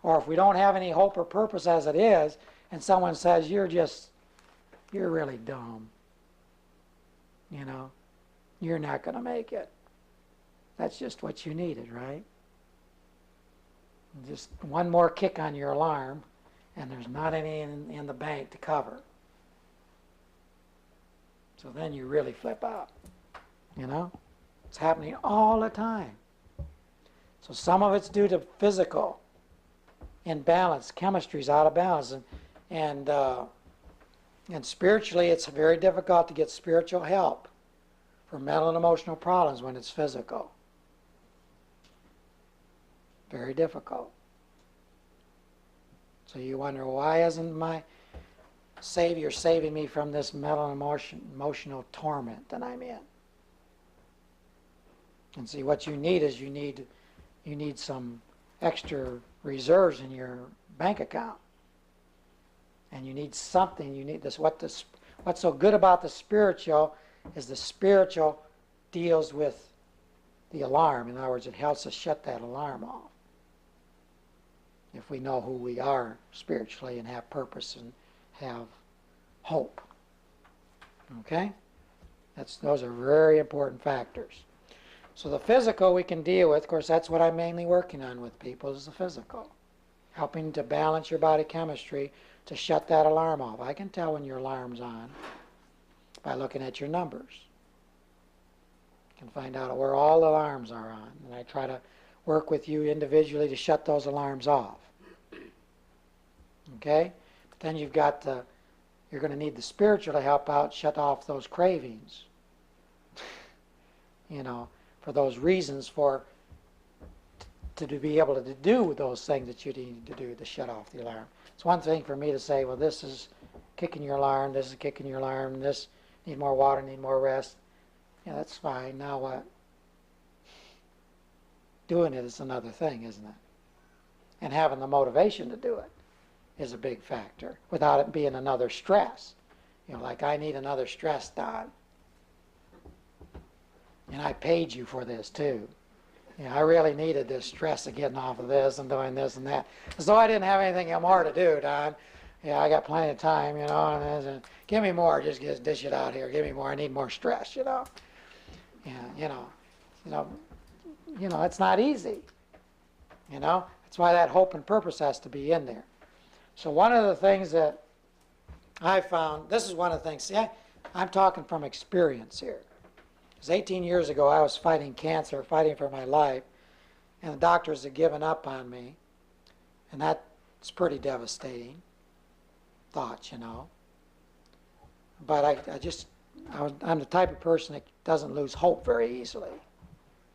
Or if we don't have any hope or purpose as it is, and someone says, you're really dumb, you know, you're not going to make it. That's just what you needed, right? Just one more kick on your alarm, and there's not any in the bank to cover. So then you really flip out, you know? It's happening all the time. So some of it's due to physical imbalance. Chemistry's out of balance. And spiritually, it's very difficult to get spiritual help for mental and emotional problems when it's physical. Very difficult. So you wonder, why isn't my Savior saving me from this mental and emotional torment that I'm in? And see, what you need is you need some extra reserves in your bank account, and you need something. You need this. What's so good about the spiritual is the spiritual deals with the alarm. In other words, it helps us shut that alarm off if we know who we are spiritually and have purpose and have hope. Okay? Those are very important factors. So the physical we can deal with. Of course, that's what I'm mainly working on with people, is the physical. Helping to balance your body chemistry to shut that alarm off. I can tell when your alarm's on by looking at your numbers. You can find out where all the alarms are on. And I try to work with you individually to shut those alarms off. Okay? But then you're going to need the spiritual to help out, shut off those cravings. You know, for those reasons to be able to do those things that you need to do to shut off the alarm. It's one thing for me to say, well, this is kicking your alarm, this is kicking your alarm, this need more water, need more rest. Yeah, that's fine. Now what? Doing it is another thing, isn't it? And having the motivation to do it is a big factor without it being another stress. You know, like I need another stress, Don. And I paid you for this too. You know, I really needed this stress of getting off of this and doing this and that. As though I didn't have anything more to do, Don. Yeah, I got plenty of time, you know, and give me more, just dish it out here. Give me more, I need more stress, you know. Yeah, it's not easy. You know, that's why that hope and purpose has to be in there. So one of the things that I found, this is one of the things, see, I'm talking from experience here. Because 18 years ago, I was fighting cancer, fighting for my life, and the doctors had given up on me, and that's pretty devastating thought, you know. But I'm the type of person that doesn't lose hope very easily,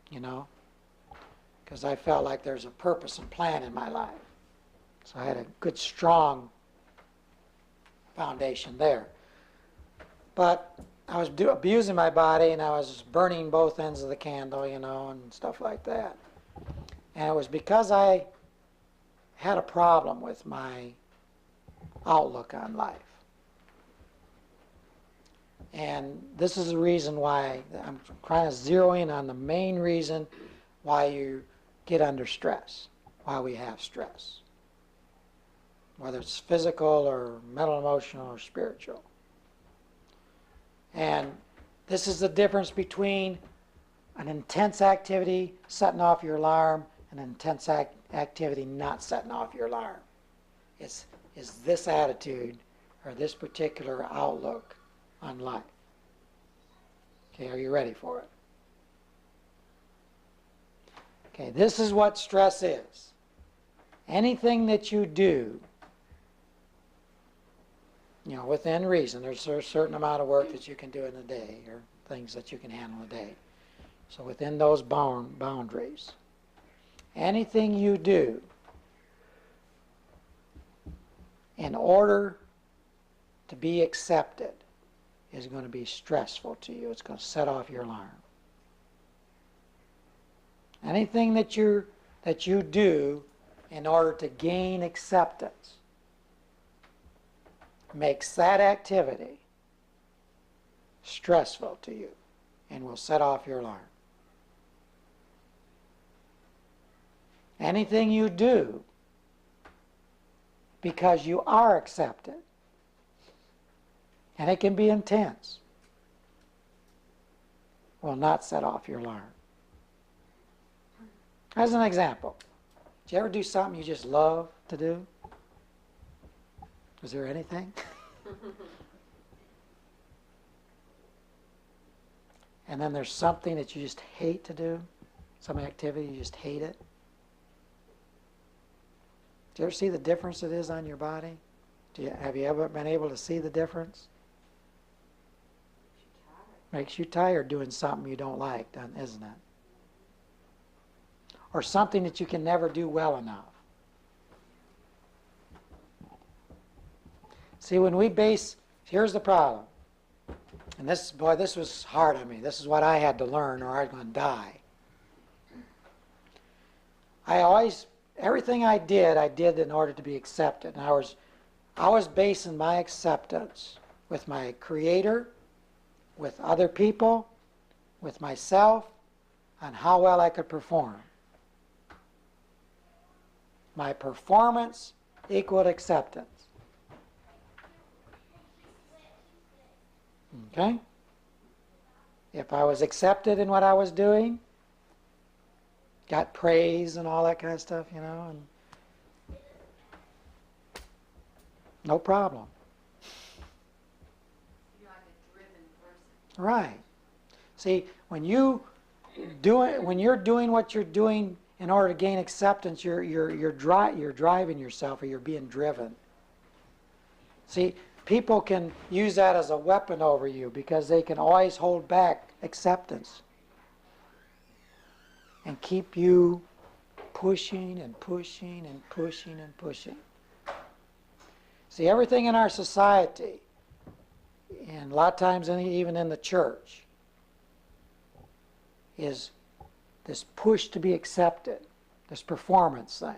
you know, because I felt like there's a purpose and plan in my life. So I had a good, strong foundation there. But I was abusing my body, and I was burning both ends of the candle, you know, and stuff like that. And it was because I had a problem with my outlook on life. And this is the reason why I'm trying to zero in on the main reason why you get under stress, why we have stress, whether it's physical or mental, emotional, or spiritual. And this is the difference between an intense activity setting off your alarm and an intense activity not setting off your alarm. Is this attitude or this particular outlook on life. Okay, are you ready for it? Okay, this is what stress is. Anything that you do, you know, within reason, there's a certain amount of work that you can do in a day, or things that you can handle in a day. So within those boundaries, anything you do in order to be accepted is going to be stressful to you. It's going to set off your alarm. Anything that you do in order to gain acceptance makes that activity stressful to you and will set off your alarm. Anything you do because you are accepted. And it can be intense. Will not set off your alarm. As an example, did you ever do something you just love to do? Was there anything? And then there's something that you just hate to do, some activity, you just hate it. Do you ever see the difference it is on your body? Have you ever been able to see the difference? Makes you tired doing something you don't like, isn't it? Or something that you can never do well enough. See, when we base, here's the problem. And this was hard on me. This is what I had to learn or I was going to die. Everything I did in order to be accepted. And I was basing my acceptance with my Creator, with other people, with myself, on how well I could perform. My performance equaled acceptance. Okay? If I was accepted in what I was doing, got praise and all that kind of stuff, and no problem. You're like a driven person. Right. See, when you're doing what you're doing in order to gain acceptance, you're driving yourself, or you're being driven. See, people can use that as a weapon over you because they can always hold back acceptance and keep you pushing and pushing and pushing and pushing. See, everything in our society, and a lot of times even in the church, is this push to be accepted, this performance thing.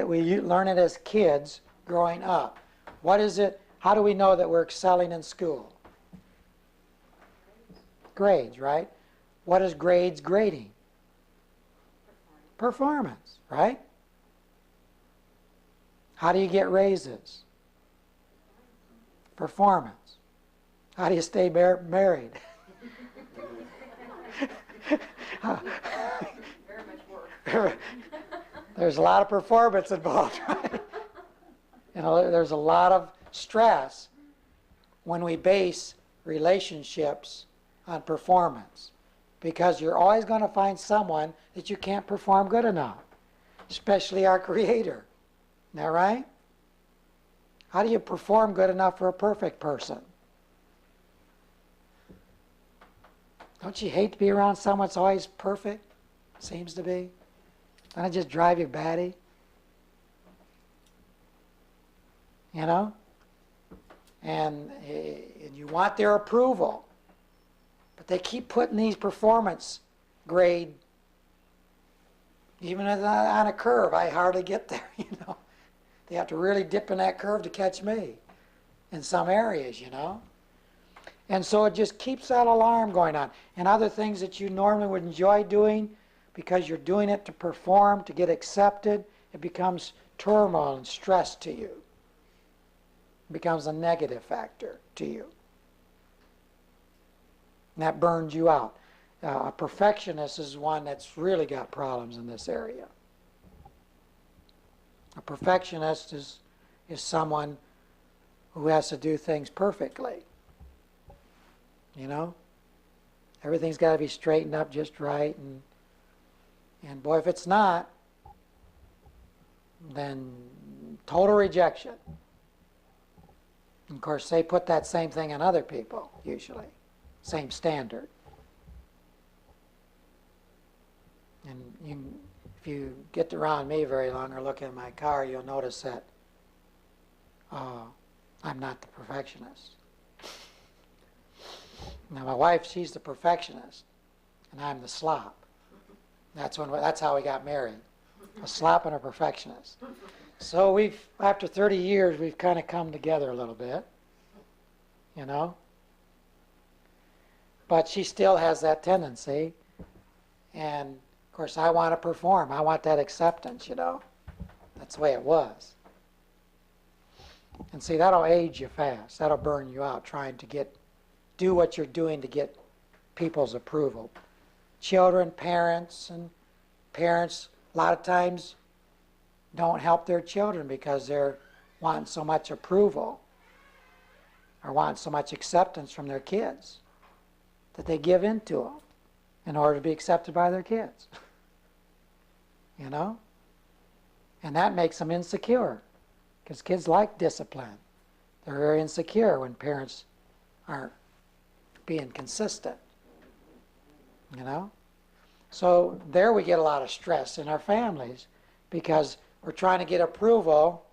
We learn it as kids growing up. What is it? How do we know that we're excelling in school? Grades, right? What is grades grading? Performance, right? How do you get raises? Performance. How do you stay married? Very much work. There's a lot of performance involved, right? There's a lot of stress when we base relationships on performance, because you're always going to find someone that you can't perform good enough, especially our Creator. Isn't that right? How do you perform good enough for a perfect person? Don't you hate to be around someone that's always perfect? Seems to be. Doesn't it just drive you batty? And you want their approval. But they keep putting these performance grade, even on a curve, I hardly get there, They have to really dip in that curve to catch me in some areas, And so it just keeps that alarm going on. And other things that you normally would enjoy doing, because you're doing it to perform, to get accepted, it becomes turmoil and stress to you. It becomes a negative factor to you. And that burns you out. A perfectionist is one that's really got problems in this area. A perfectionist is someone who has to do things perfectly. Everything's got to be straightened up just right, and boy, if it's not, then total rejection. And of course, they put that same thing on other people, usually. Same standard. And if you get around me very long or look in my car, you'll notice that I'm not the perfectionist. Now, my wife, she's the perfectionist, and I'm the slop. That's how we got married, a slop and a perfectionist. So after 30 years, we've kind of come together a little bit, But she still has that tendency, and of course, I want to perform. I want that acceptance, That's the way it was. And see, that'll age you fast. That'll burn you out trying to do what you're doing to get people's approval. Children, parents, a lot of times don't help their children because they're wanting so much approval or wanting so much acceptance from their kids that they give in to them in order to be accepted by their kids. You know? And that makes them insecure because kids like discipline. They're very insecure when parents aren't being consistent. You know? So there we get a lot of stress in our families because we're trying to get approval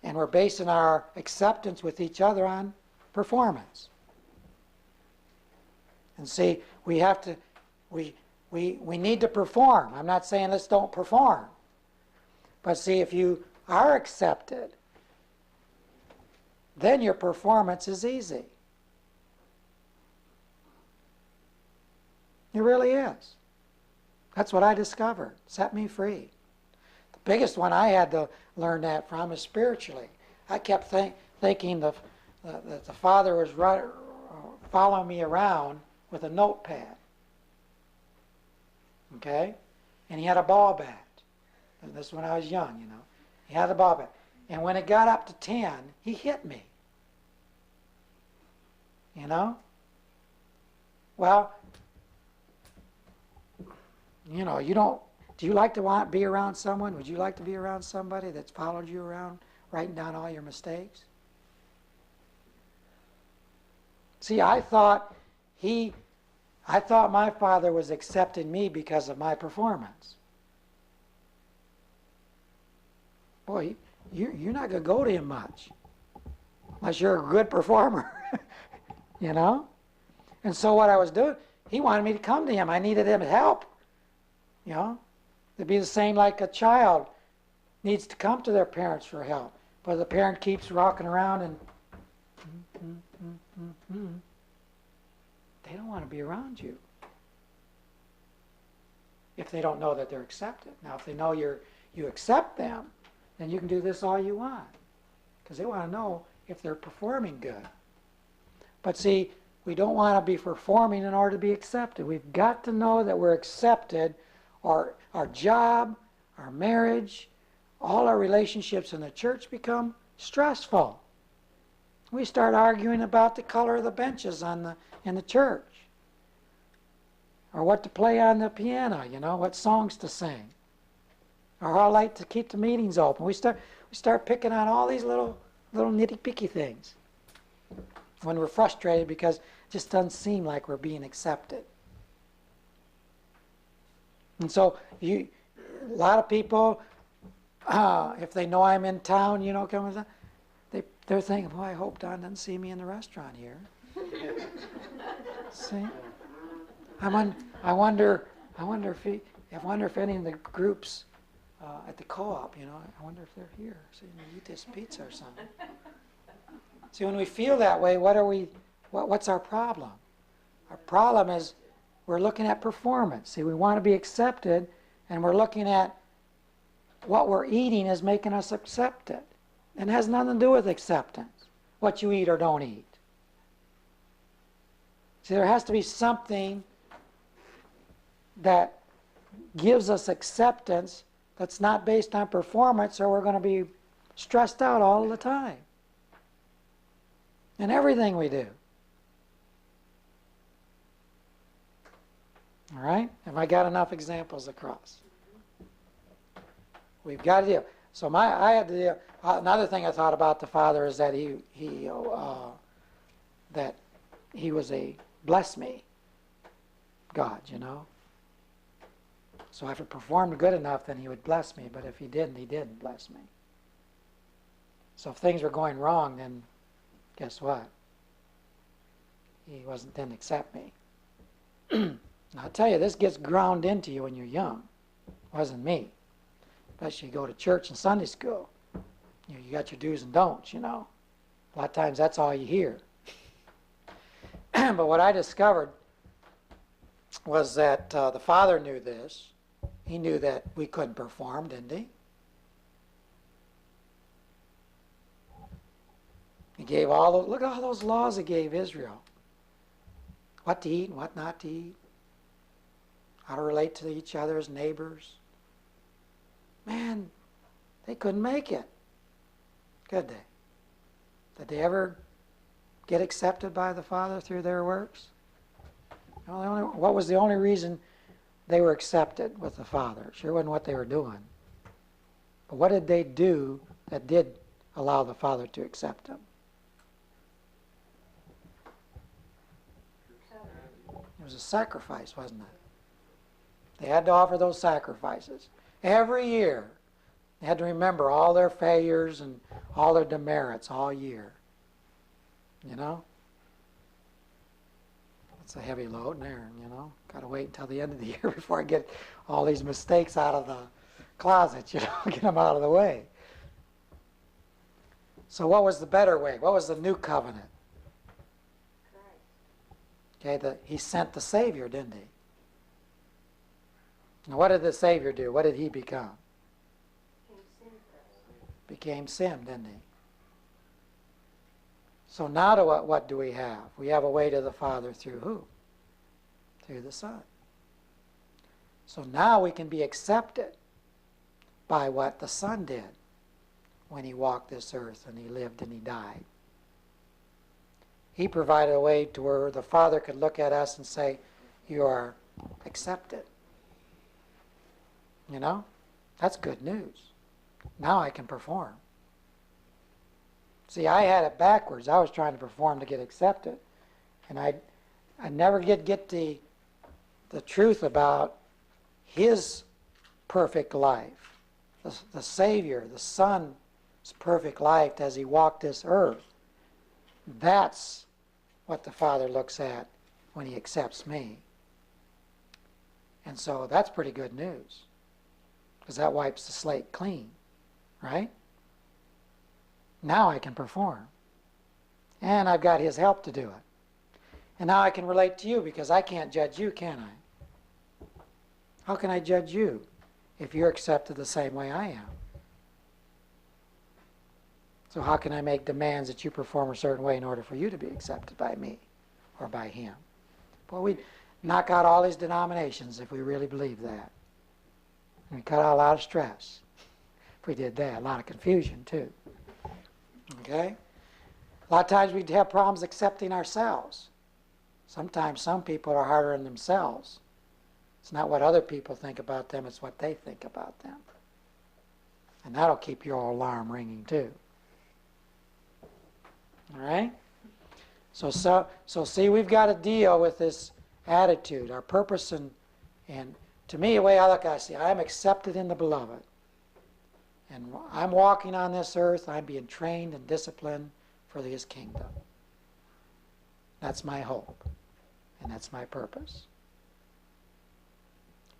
and we're basing our acceptance with each other on performance. And see, we need to perform. I'm not saying let's don't perform. But see, if you are accepted, then your performance is easy. It really is. That's what I discovered. Set me free. The biggest one I had to learn that from is spiritually. I kept thinking that the Father was following me around with a notepad. Okay? And he had a ball bat. And this is when I was young, you know. He had a ball bat. And when it got up to 10, he hit me. You know? Well, you know, do you like to be around someone? Would you like to be around somebody that's followed you around, writing down all your mistakes? See, I thought my Father was accepting me because of my performance. Boy, you're not going to go to him much unless you're a good performer, you know? And so what I was doing, he wanted me to come to him. I needed him to help, you know? It'd be the same like a child needs to come to their parents for help, but the parent keeps rocking around and they don't want to be around you if they don't know that they're accepted. Now, if they know you accept them, then you can do this all you want because they want to know if they're performing good. But see, we don't want to be performing in order to be accepted. We've got to know that we're accepted. Our job, our marriage, all our relationships in the church become stressful. We start arguing about the color of the benches in the church, or what to play on the piano, you know, what songs to sing, or how light to keep the meetings open. We start picking on all these little nitty-picky things when we're frustrated because it just doesn't seem like we're being accepted. And so a lot of people, if they know I'm in town, you know, they're thinking, boy, I hope Don doesn't see me in the restaurant here. See? I wonder if any of the groups at the co-op, you know, I wonder if they're here. See, they eat this pizza or something. See, when we feel that way, what's our problem? Our problem is we're looking at performance. See, we want to be accepted, and we're looking at what we're eating is making us accepted. And it has nothing to do with acceptance, what you eat or don't eat. See, there has to be something that gives us acceptance that's not based on performance, or we're going to be stressed out all the time in everything we do. All right? Have I got enough examples across? We've got to deal. So I had to deal. Another thing I thought about the Father is that that he was a bless me God, you know. So if it performed good enough, then he would bless me. But if he didn't bless me. So if things were going wrong, then guess what? He didn't accept me. I'll tell you, this gets ground into you when you're young. It wasn't me. Especially you go to church and Sunday school. You got your do's and don'ts, you know. A lot of times that's all you hear. But what I discovered was that the Father knew this. He knew that we couldn't perform, didn't he? He gave all those, look at all those laws he gave Israel. What to eat and what not to eat. How to relate to each other as neighbors. Man, they couldn't make it. Could they? Did they ever get accepted by the Father through their works? What was the only reason they were accepted with the Father? It sure wasn't what they were doing. But what did they do that did allow the Father to accept them? It was a sacrifice, wasn't it? They had to offer those sacrifices. Every year, they had to remember all their failures and all their demerits all year. You know? It's a heavy load there, you know. Got to wait until the end of the year before I get all these mistakes out of the closet, you know, get them out of the way. So what was the better way? What was the new covenant? Okay, he sent the Savior, didn't he? Now what did the Savior do? What did he become? Became sin, didn't he? So now what do we have? We have a way to the Father through who? Through the Son. So now we can be accepted by what the Son did when he walked this earth and he lived and he died. He provided a way to where the Father could look at us and say, you are accepted. You know? That's good news. Now I can perform. See, I had it backwards. I was trying to perform to get accepted. And I never get the truth about his perfect life. The Savior, the Son's perfect life as he walked this earth. That's what the Father looks at when he accepts me. And so that's pretty good news. Because that wipes the slate clean. Right? Now I can perform. And I've got his help to do it. And now I can relate to you because I can't judge you, can I? How can I judge you if you're accepted the same way I am? So how can I make demands that you perform a certain way in order for you to be accepted by me or by him? Boy, we'd knock out all these denominations if we really believe that. And we cut out a lot of stress if we did that. A lot of confusion, too. Okay? A lot of times we'd have problems accepting ourselves. Sometimes some people are harder on themselves. It's not what other people think about them, it's what they think about them. And that'll keep your alarm ringing, too. All right? So see, we've got to deal with this attitude, our purpose, and to me, the way I look at it, see, I'm accepted in the Beloved. And I'm walking on this earth, I'm being trained and disciplined for his kingdom. That's my hope, and that's my purpose.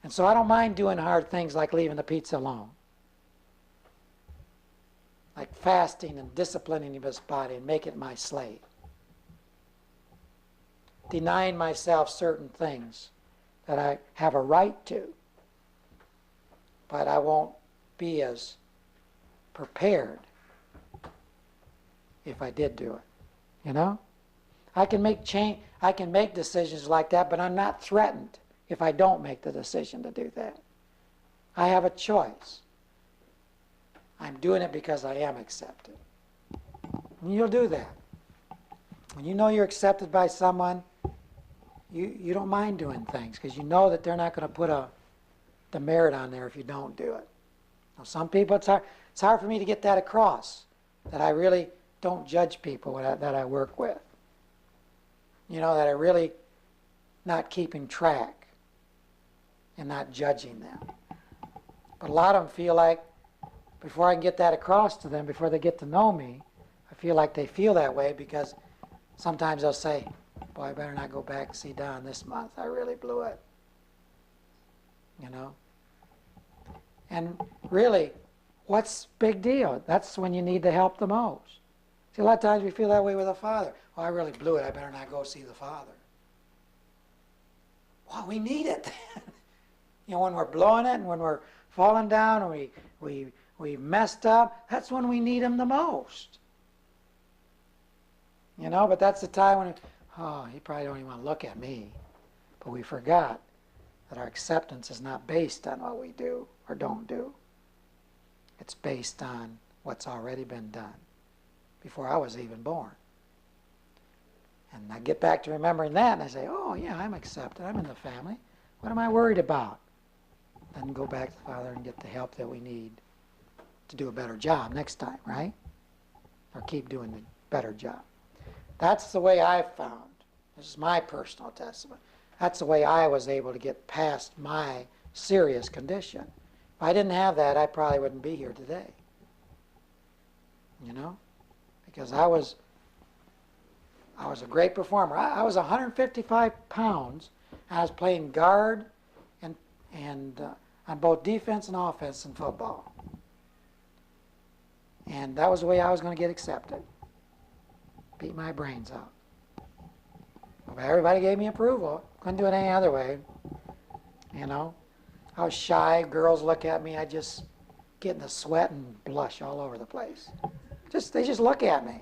And so I don't mind doing hard things like leaving the pizza alone. Like fasting and disciplining this body and making it my slave. Denying myself certain things that I have a right to, but I won't be as prepared if I did do it. You know? I can make decisions like that, but I'm not threatened if I don't make the decision to do that. I have a choice. I'm doing it because I am accepted. And you'll do that. When you know you're accepted by someone, you don't mind doing things because you know that they're not going to put the merit on there if you don't do it. Now, some people, it's hard for me to get that across, that I really don't judge people that I work with. You know, that I really not keeping track and not judging them. But a lot of them feel like before I can get that across to them, before they get to know me, I feel like they feel that way because sometimes they'll say, boy, I better not go back and see Don this month. I really blew it. You know? And really, what's big deal? That's when you need the help the most. See, a lot of times we feel that way with the Father. Well, I really blew it. I better not go see the Father. Well, we need it. You know, when we're blowing it and when we're falling down and we messed up, that's when we need him the most. You know, but that's the time when, oh, he probably don't even want to look at me. But we forgot that our acceptance is not based on what we do or don't do. It's based on what's already been done before I was even born. And I get back to remembering that, and I say, oh, yeah, I'm accepted. I'm in the family. What am I worried about? Then go back to the Father and get the help that we need to do a better job next time, right? Or keep doing the better job. That's the way I've found. This is my personal testament. That's the way I was able to get past my serious condition. If I didn't have that, I probably wouldn't be here today. You know? Because I was a great performer. I was 155 pounds, and I was playing guard and on both defense and offense in football. And that was the way I was going to get accepted. Beat my brains out. But everybody gave me approval. Couldn't do it any other way. You know? I was shy. Girls look at me. I just get in the sweat and blush all over the place. They just look at me.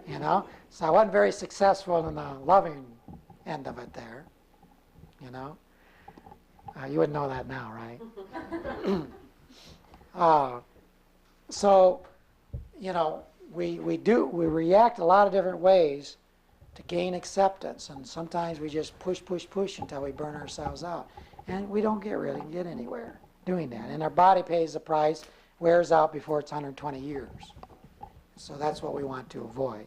You know? So I wasn't very successful in the loving end of it there. You know? You wouldn't know that now, right? So, you know, we react a lot of different ways to gain acceptance, and sometimes we just push until we burn ourselves out, and we don't really get anywhere doing that. And our body pays the price, wears out before it's 120 years. So that's what we want to avoid.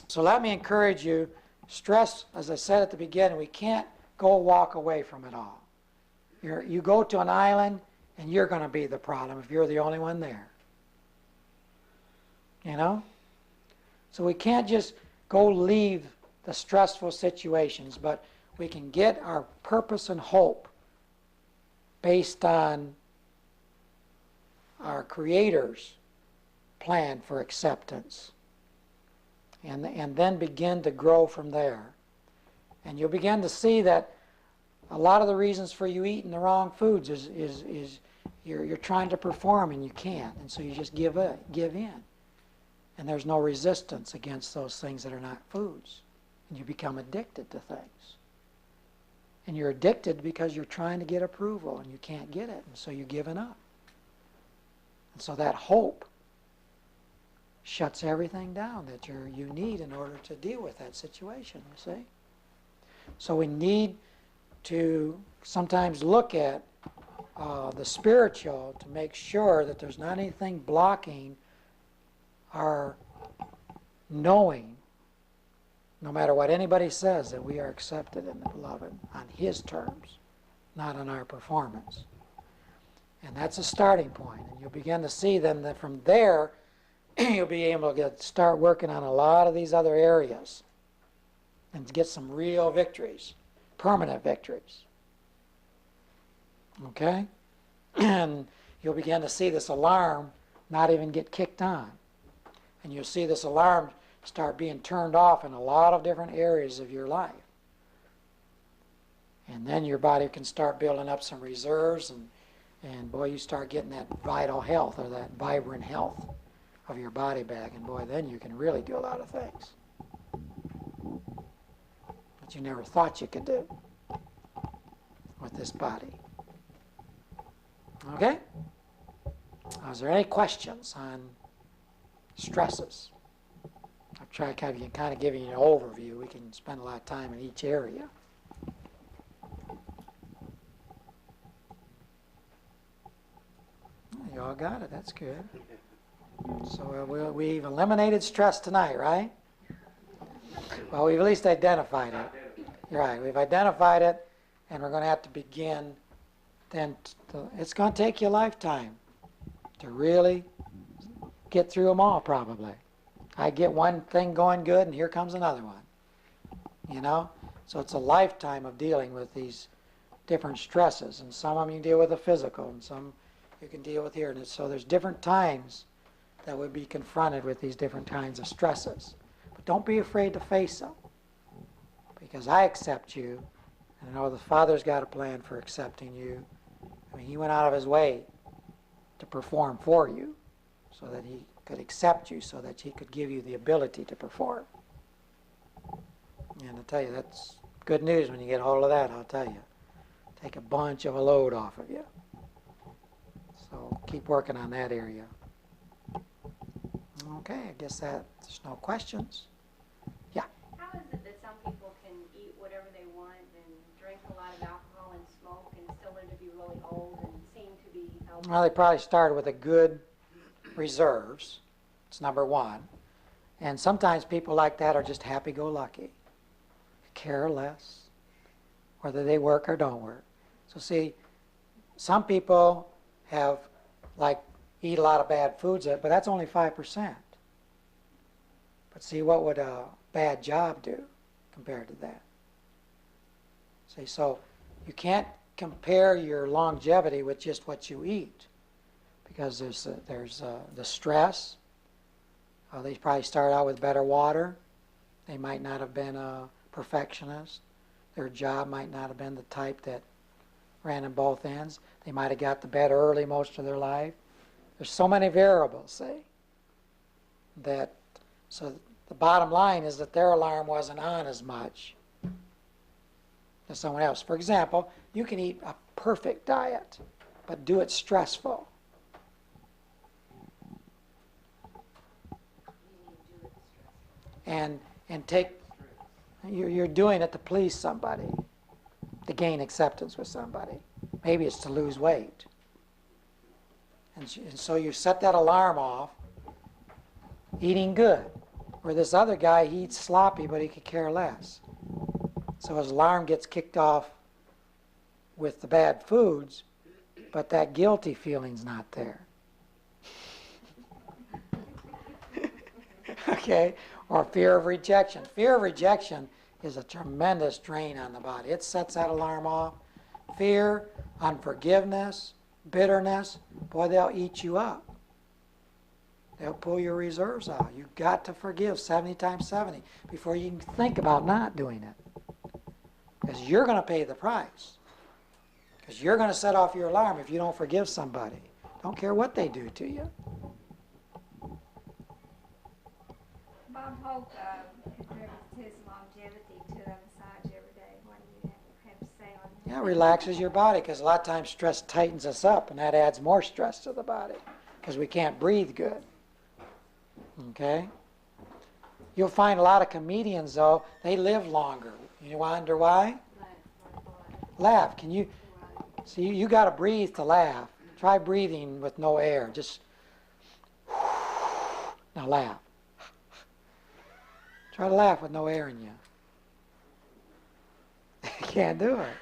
So let me encourage you, stress, as I said at the beginning, we can't go walk away from it all. You go to an island, and you're going to be the problem if you're the only one there. You know? So we can't just go leave the stressful situations, but we can get our purpose and hope based on our Creator's plan for acceptance. And then begin to grow from there. And you'll begin to see that a lot of the reasons for you eating the wrong foods is you're trying to perform and you can't, and so you just give in. And there's no resistance against those things that are not foods. And you become addicted to things. And you're addicted because you're trying to get approval and you can't get it, and so you're giving up. And so that hope shuts everything down that you need in order to deal with that situation, you see. So we need to sometimes look at the spiritual to make sure that there's not anything blocking our knowing, no matter what anybody says, that we are accepted in the beloved on His terms, not on our performance. And that's a starting point. And you'll begin to see then that from there, you'll be able to start working on a lot of these other areas and to get some real victories, permanent victories. Okay? And you'll begin to see this alarm not even get kicked on. And you'll see this alarm start being turned off in a lot of different areas of your life. And then your body can start building up some reserves, and boy, you start getting that vital health or that vibrant health of your body back, and boy, then you can really do a lot of things that you never thought you could do with this body. Okay? Is there any questions on stresses? I've tried kind of giving you an overview. We can spend a lot of time in each area. You all got it. That's good. So we've eliminated stress tonight, right? Well, we've at least identified it. Right, we've identified it, and we're going to have to begin then. It's going to take you a lifetime to really get through them all, probably. I get one thing going good, and here comes another one. You know? So it's a lifetime of dealing with these different stresses, and some of them you deal with the physical, and some you can deal with here. And so there's different times that would be confronted with these different kinds of stresses. But don't be afraid to face them, because I accept you, and I know the Father's got a plan for accepting you. I mean, He went out of His way to perform for you so that He could accept you so that he could give you the ability to perform. And I tell you, that's good news when you get a hold of that, I'll tell you. Take a bunch of a load off of you. So keep working on that area. Okay, I guess that there's no questions. Yeah. How is it that some people can eat whatever they want and drink a lot of alcohol and smoke and still live to be really old and seem to be healthy? Well, they probably started with a good reserves. It's number one. And sometimes people like that are just happy-go-lucky. Care less whether they work or don't work. So see, some people have, like, eat a lot of bad foods, but that's only 5%. But see, what would a bad job do compared to that? See, so you can't compare your longevity with just what you eat, because there's the stress. They probably start out with better water. They might not have been a perfectionist. Their job might not have been the type that ran in both ends. They might have got to bed early most of their life. There's so many variables, see, that, so the bottom line is that their alarm wasn't on as much as someone else. For example, you can eat a perfect diet, but do it stressful. And take, you're doing it to please somebody, to gain acceptance with somebody. Maybe it's to lose weight. And so you set that alarm off, eating good. Where this other guy, he eats sloppy, but he could care less. So his alarm gets kicked off with the bad foods, but that guilty feeling's not there. Okay? Or fear of rejection. Fear of rejection is a tremendous drain on the body. It sets that alarm off. Fear, unforgiveness, bitterness, boy, they'll eat you up. They'll pull your reserves out. You've got to forgive 70 times 70 before you can think about not doing it. Because you're going to pay the price. Because you're going to set off your alarm if you don't forgive somebody. Don't care what they do to you. Bob Hope compared his longevity to a massage every day. What do you have to say on that? Yeah, it relaxes your body, because a lot of times stress tightens us up, and that adds more stress to the body because we can't breathe good. Okay? You'll find a lot of comedians, though, they live longer. You wonder why? Laugh. Can you see? You got to breathe to laugh. Try breathing with no air. Just now laugh. Try to laugh with no air in you. You can't do it.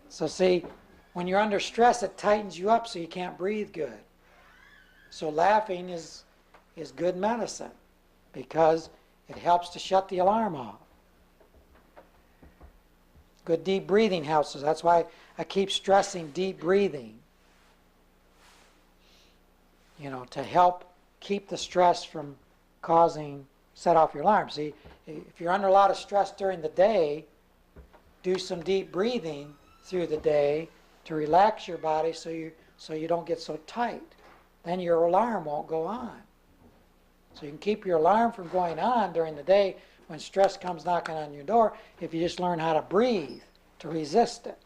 So see, when you're under stress, it tightens you up so you can't breathe good. So laughing is good medicine because it helps to shut the alarm off. Good deep breathing helps us. That's why I keep stressing deep breathing. You know, to help keep the stress from set off your alarm. See, if you're under a lot of stress during the day, do some deep breathing through the day to relax your body so you don't get so tight. Then your alarm won't go on. So you can keep your alarm from going on during the day when stress comes knocking on your door if you just learn how to breathe to resist it.